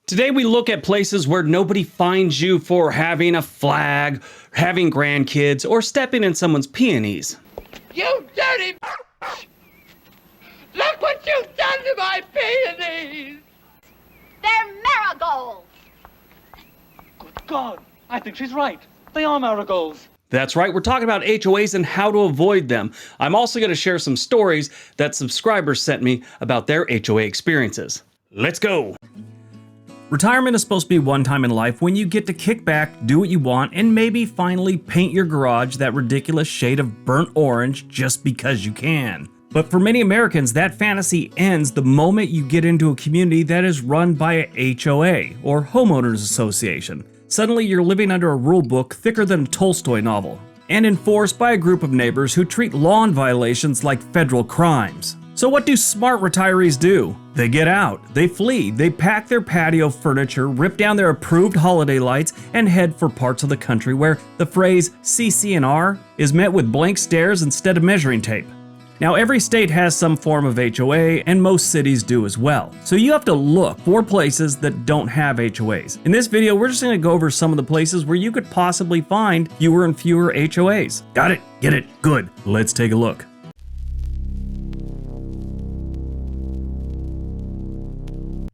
Today we look at places where nobody finds you for having a flag, having grandkids, or stepping in someone's peonies. You dirty Look what you've done to my peonies! They're marigolds! Good God, I think she's right. They are marigolds. That's right, we're talking about HOAs and how to avoid them. I'm also going to share some stories that subscribers sent me about their HOA experiences. Let's go! Retirement is supposed to be one time in life when you get to kick back, do what you want, and maybe finally paint your garage that ridiculous shade of burnt orange just because you can. But for many Americans, that fantasy ends the moment you get into a community that is run by a HOA, or Homeowners Association. Suddenly you're living under a rule book thicker than a Tolstoy novel, and enforced by a group of neighbors who treat lawn violations like federal crimes. So what do smart retirees do? They get out, they flee, they pack their patio furniture, rip down their approved holiday lights, and head for parts of the country where the phrase CC&R is met with blank stares instead of measuring tape. Now every state has some form of HOA, and most cities do as well. So you have to look for places that don't have HOAs. In this video, we're just going to go over some of the places where you could possibly find fewer and fewer HOAs. Got it? Get it? Good. Let's take a look.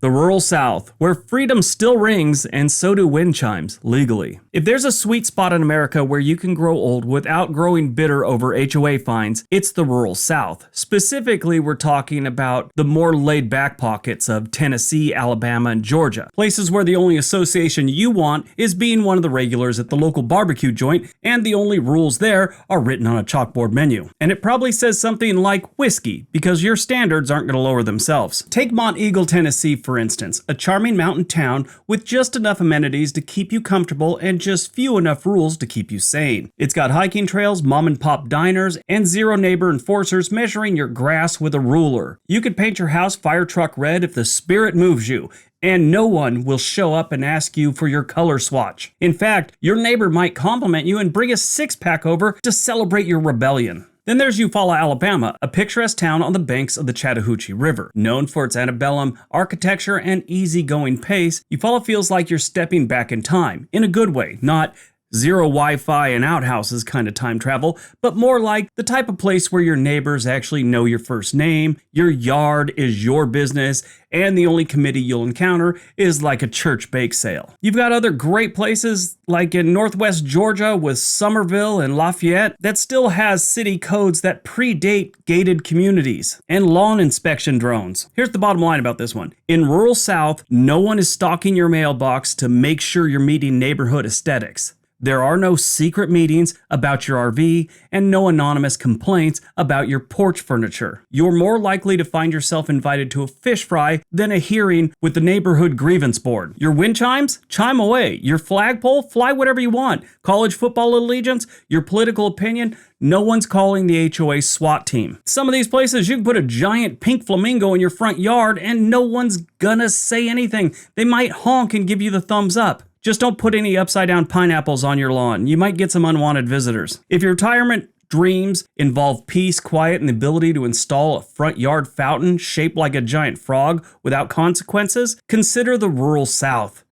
The rural South, where freedom still rings and so do wind chimes, legally. If there's a sweet spot in America where you can grow old without growing bitter over HOA fines, it's the rural South. Specifically, we're talking about the more laid-back pockets of Tennessee, Alabama, and Georgia. Places where the only association you want is being one of the regulars at the local barbecue joint, and the only rules there are written on a chalkboard menu. And it probably says something like whiskey, because your standards aren't going to lower themselves. Take Mont Eagle, Tennessee, for instance, a charming mountain town with just enough amenities to keep you comfortable and just few enough rules to keep you sane. It's got hiking trails, mom and pop diners, and zero neighbor enforcers measuring your grass with a ruler. You could paint your house fire truck red if the spirit moves you, and no one will show up and ask you for your color swatch. In fact, your neighbor might compliment you and bring a six-pack over to celebrate your rebellion. Then there's Eufaula, Alabama, a picturesque town on the banks of the Chattahoochee River. Known for its antebellum architecture and easygoing pace, Eufaula feels like you're stepping back in time, in a good way, not zero Wi-Fi and outhouses kind of time travel, but more like the type of place where your neighbors actually know your first name, your yard is your business, and the only committee you'll encounter is like a church bake sale. You've got other great places like in Northwest Georgia with Summerville and Lafayette that still has city codes that predate gated communities and lawn inspection drones. Here's the bottom line about this one. In rural South, no one is stalking your mailbox to make sure you're meeting neighborhood aesthetics. There are no secret meetings about your RV and no anonymous complaints about your porch furniture. You're more likely to find yourself invited to a fish fry than a hearing with the neighborhood grievance board. Your wind chimes? Chime away. Your flagpole? Fly whatever you want. College football allegiance? Your political opinion? No one's calling the HOA SWAT team. Some of these places you can put a giant pink flamingo in your front yard and no one's gonna say anything. They might honk and give you the thumbs up. Just don't put any upside-down pineapples on your lawn. You might get some unwanted visitors. If your retirement dreams involve peace, quiet, and the ability to install a front yard fountain shaped like a giant frog without consequences, consider the rural South.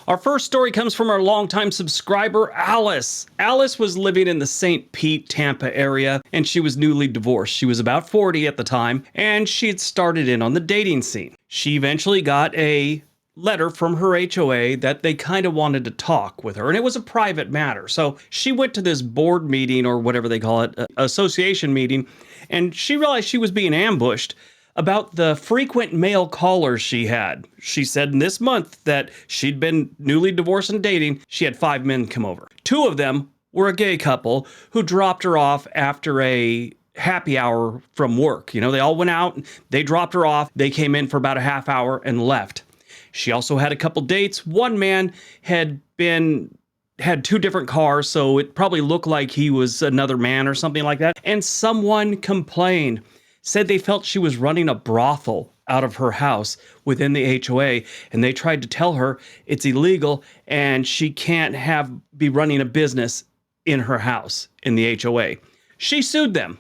Our first story comes from our longtime subscriber, Alice. Alice was living in the St. Pete, Tampa area, and she was newly divorced. She was about 40 at the time, and she had started in on the dating scene. She eventually got a letter from her HOA that they kind of wanted to talk with her, and it was a private matter. So she went to this board meeting, or whatever they call it, association meeting, and she realized she was being ambushed about the frequent male callers she had. She said in this month that she'd been newly divorced and dating, she had 5 men come over. 2 of them were a gay couple who dropped her off after a happy hour from work. You know, they all went out, they dropped her off, they came in for about a half hour and left. She also had a couple dates. One man had 2 different cars, so it probably looked like he was another man or something like that. And someone complained, said they felt she was running a brothel out of her house within the HOA, and they tried to tell her it's illegal and she can't be running a business in her house in the HOA. She sued them.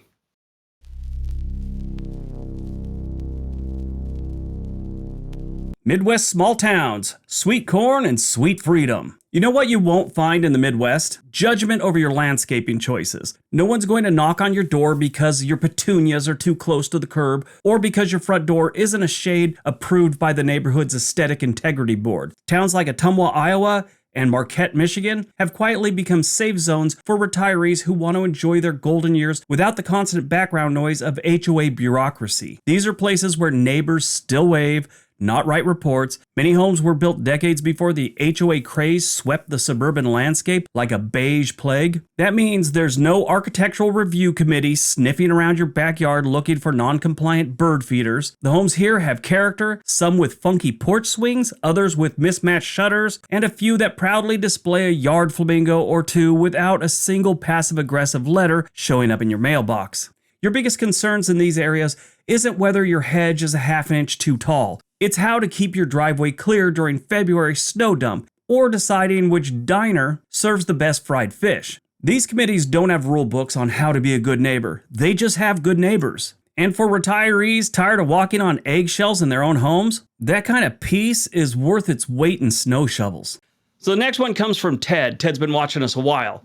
Midwest small towns, sweet corn and sweet freedom. You know what you won't find in the Midwest? Judgment over your landscaping choices. No one's going to knock on your door because your petunias are too close to the curb or because your front door isn't a shade approved by the neighborhood's aesthetic integrity board. Towns like Ottumwa, Iowa, and Marquette, Michigan, have quietly become safe zones for retirees who want to enjoy their golden years without the constant background noise of HOA bureaucracy. These are places where neighbors still wave, not write reports. Many homes were built decades before the HOA craze swept the suburban landscape like a beige plague. That means there's no architectural review committee sniffing around your backyard looking for non-compliant bird feeders. The homes here have character, some with funky porch swings, others with mismatched shutters, and a few that proudly display a yard flamingo or two without a single passive-aggressive letter showing up in your mailbox. Your biggest concerns in these areas isn't whether your hedge is a half an inch too tall. It's how to keep your driveway clear during February snow dump, or deciding which diner serves the best fried fish. These committees don't have rule books on how to be a good neighbor. They just have good neighbors. And for retirees tired of walking on eggshells in their own homes, that kind of peace is worth its weight in snow shovels. So the next one comes from Ted. Ted's been watching us a while.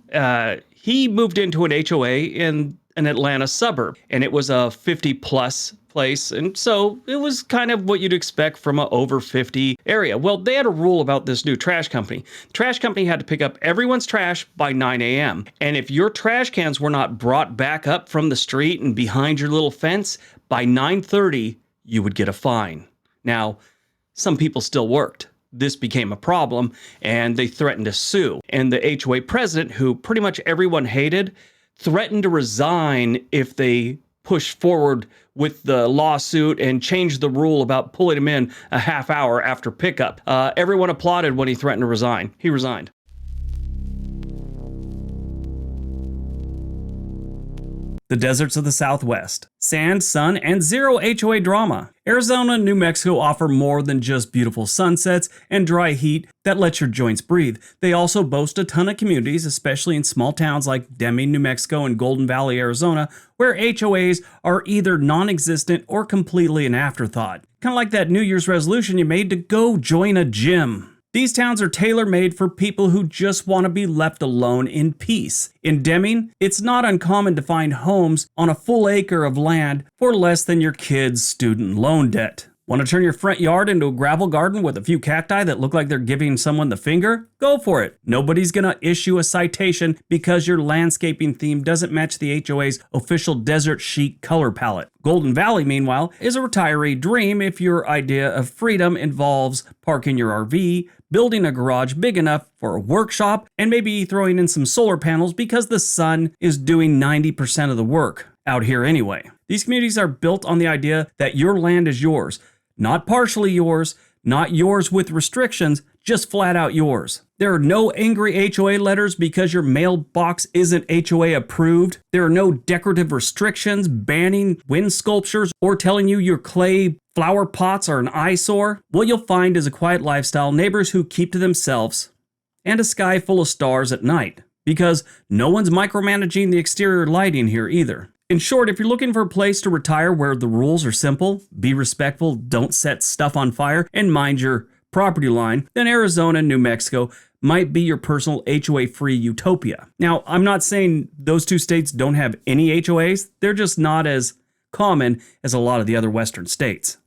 He moved into an HOA in an Atlanta suburb, and it was a 50-plus place, and so it was kind of what you'd expect from an over 50 area. Well, they had a rule about this new trash company. The trash company had to pick up everyone's trash by 9 a.m. And if your trash cans were not brought back up from the street and behind your little fence by 9:30, you would get a fine. Now, some people still worked. This became a problem, and they threatened to sue. And the HOA president, who pretty much everyone hated, threatened to resign if they pushed forward with the lawsuit and changed the rule about pulling him in a half hour after pickup. Everyone applauded when he threatened to resign. He resigned. The deserts of the Southwest. Sand, sun, and zero HOA drama. Arizona and New Mexico offer more than just beautiful sunsets and dry heat that lets your joints breathe. They also boast a ton of communities, especially in small towns like Deming, New Mexico, and Golden Valley, Arizona, where HOAs are either non-existent or completely an afterthought. Kind of like that New Year's resolution you made to go join a gym. These towns are tailor-made for people who just want to be left alone in peace. In Deming, it's not uncommon to find homes on a full acre of land for less than your kid's student loan debt. Want to turn your front yard into a gravel garden with a few cacti that look like they're giving someone the finger? Go for it. Nobody's going to issue a citation because your landscaping theme doesn't match the HOA's official desert chic color palette. Golden Valley, meanwhile, is a retiree dream if your idea of freedom involves parking your RV, building a garage big enough for a workshop, and maybe throwing in some solar panels because the sun is doing 90% of the work out here anyway. These communities are built on the idea that your land is yours. Not partially yours, not yours with restrictions, just flat out yours. There are no angry HOA letters because your mailbox isn't HOA approved. There are no decorative restrictions banning wind sculptures or telling you your clay flower pots are an eyesore. What you'll find is a quiet lifestyle, neighbors who keep to themselves, and a sky full of stars at night. Because no one's micromanaging the exterior lighting here either. In short, if you're looking for a place to retire where the rules are simple, be respectful, don't set stuff on fire, and mind your property line, then Arizona and New Mexico might be your personal HOA-free utopia. Now, I'm not saying those two states don't have any HOAs, they're just not as common as a lot of the other western states.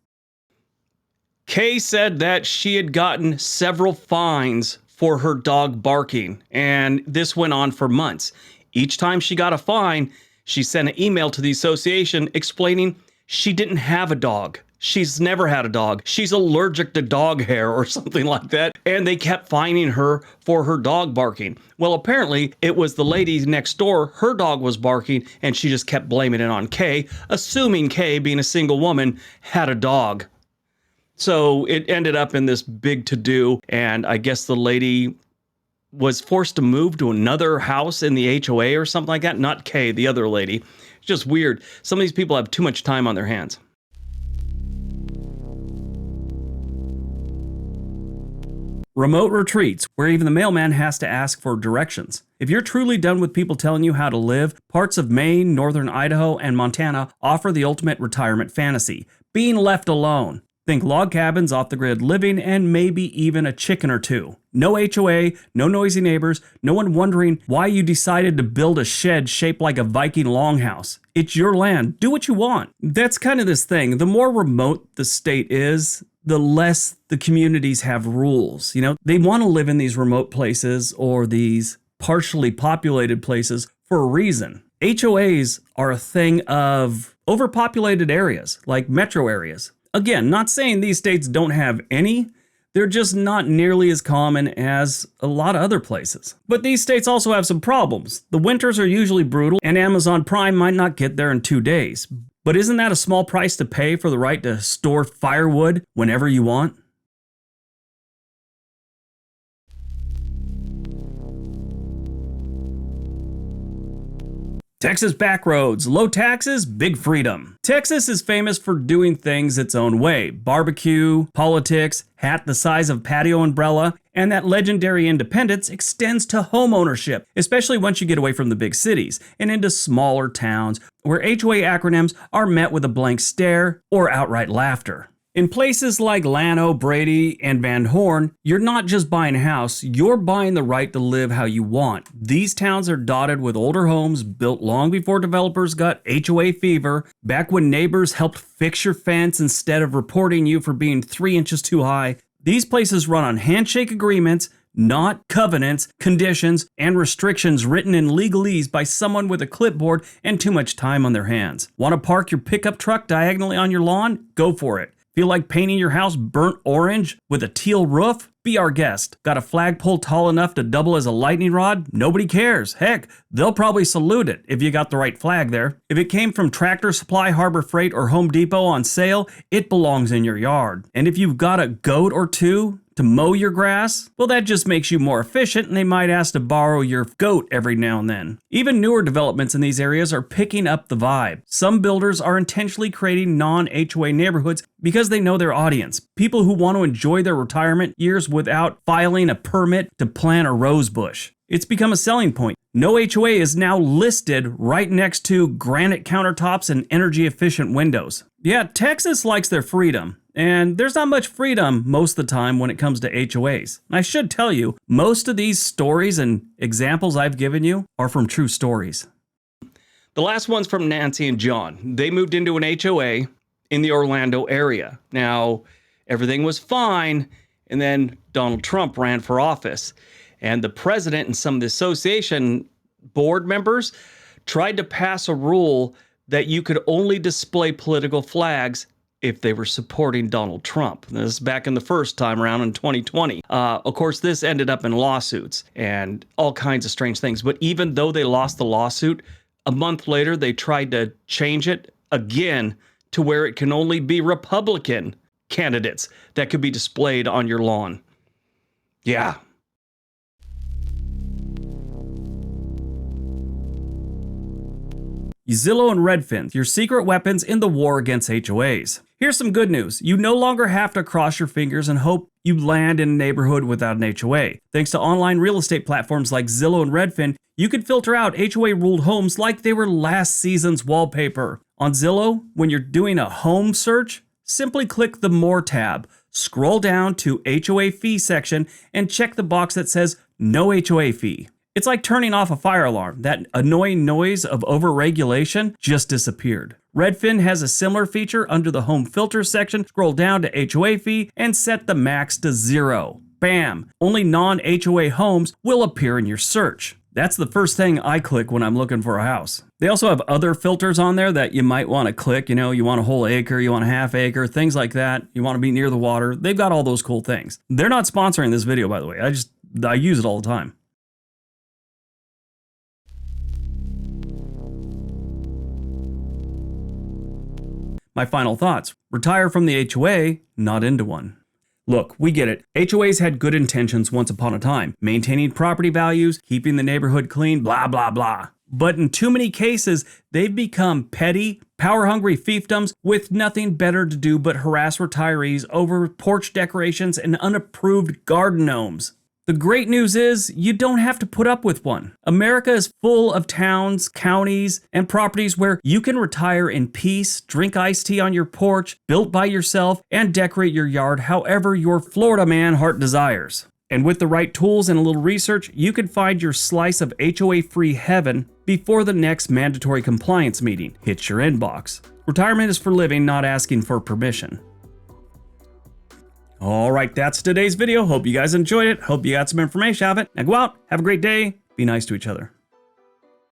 Kay said that she had gotten several fines for her dog barking, and this went on for months. Each time she got a fine, she sent an email to the association explaining she didn't have a dog. She's never had a dog. She's allergic to dog hair or something like that. And they kept fining her for her dog barking. Well, apparently it was the lady next door. Her dog was barking and she just kept blaming it on Kay, assuming Kay, being a single woman, had a dog. So it ended up in this big to-do. And I guess the lady was forced to move to another house in the HOA or something like that. Not Kay, the other lady. It's just weird. Some of these people have too much time on their hands. Remote retreats, where even the mailman has to ask for directions. If you're truly done with people telling you how to live, parts of Maine, northern Idaho, and Montana offer the ultimate retirement fantasy, being left alone. Think log cabins, off-the-grid living, and maybe even a chicken or two. No HOA, no noisy neighbors, no one wondering why you decided to build a shed shaped like a Viking longhouse. It's your land. Do what you want. That's kind of this thing. The more remote the state is, the less the communities have rules. You know, they want to live in these remote places or these partially populated places for a reason. HOAs are a thing of overpopulated areas, like metro areas. Again, not saying these states don't have any, they're just not nearly as common as a lot of other places. But these states also have some problems. The winters are usually brutal, and Amazon Prime might not get there in 2 days. But isn't that a small price to pay for the right to store firewood whenever you want? Texas backroads, low taxes, big freedom. Texas is famous for doing things its own way. Barbecue, politics, hat the size of patio umbrella, and that legendary independence extends to home ownership, especially once you get away from the big cities and into smaller towns where HOA acronyms are met with a blank stare or outright laughter. In places like Llano, Brady, and Van Horn, you're not just buying a house, you're buying the right to live how you want. These towns are dotted with older homes built long before developers got HOA fever, back when neighbors helped fix your fence instead of reporting you for being 3 inches too high. These places run on handshake agreements, not covenants, conditions, and restrictions written in legalese by someone with a clipboard and too much time on their hands. Want to park your pickup truck diagonally on your lawn? Go for it. Feel like painting your house burnt orange with a teal roof? Be our guest. Got a flagpole tall enough to double as a lightning rod? Nobody cares. Heck, they'll probably salute it if you got the right flag there. If it came from Tractor Supply, Harbor Freight, or Home Depot on sale, it belongs in your yard. And if you've got a goat or two to mow your grass, well, that just makes you more efficient, and they might ask to borrow your goat every now and then. Even newer developments in these areas are picking up the vibe. Some builders are intentionally creating non-HOA neighborhoods because they know their audience. People who want to enjoy their retirement years without filing a permit to plant a rose bush. It's become a selling point. No HOA is now listed right next to granite countertops and energy-efficient windows. Yeah, Texas likes their freedom. And there's not much freedom most of the time when it comes to HOAs. I should tell you, most of these stories and examples I've given you are from true stories. The last one's from Nancy and John. They moved into an HOA in the Orlando area. Now, everything was fine, and then Donald Trump ran for office. And the president and some of the association board members tried to pass a rule that you could only display political flags if they were supporting Donald Trump. This is back in the first time around in 2020. Of course, this ended up in lawsuits and all kinds of strange things. But even though they lost the lawsuit, a month later, they tried to change it again to where it can only be Republican candidates that could be displayed on your lawn. Yeah. Zillow and Redfin, your secret weapons in the war against HOAs. Here's some good news. You no longer have to cross your fingers and hope you land in a neighborhood without an HOA. Thanks to online real estate platforms like Zillow and Redfin, you can filter out HOA-ruled homes like they were last season's wallpaper. On Zillow, when you're doing a home search, simply click the More tab, scroll down to HOA fee section, and check the box that says No HOA fee. It's like turning off a fire alarm. That annoying noise of overregulation just disappeared. Redfin has a similar feature under the home filter section. Scroll down to HOA fee and set the max to 0. Bam! Only non-HOA homes will appear in your search. That's the first thing I click when I'm looking for a house. They also have other filters on there that you might want to click. You know, you want a whole acre, you want a half acre, things like that. You want to be near the water. They've got all those cool things. They're not sponsoring this video, by the way. I use it all the time. My final thoughts. Retire from the HOA, not into one. Look, we get it. HOAs had good intentions once upon a time. Maintaining property values, keeping the neighborhood clean, blah, blah, blah. But in too many cases, they've become petty, power-hungry fiefdoms with nothing better to do but harass retirees over porch decorations and unapproved garden gnomes. The great news is you don't have to put up with one. America is full of towns, counties, and properties where you can retire in peace, drink iced tea on your porch, built by yourself, and decorate your yard however your Florida man heart desires. And with the right tools and a little research, you can find your slice of HOA-free heaven before the next mandatory compliance meeting hits your inbox. Retirement is for living, not asking for permission. Alright, that's today's video. Hope you guys enjoyed it. Hope you got some information out of it. Now go out, have a great day, be nice to each other.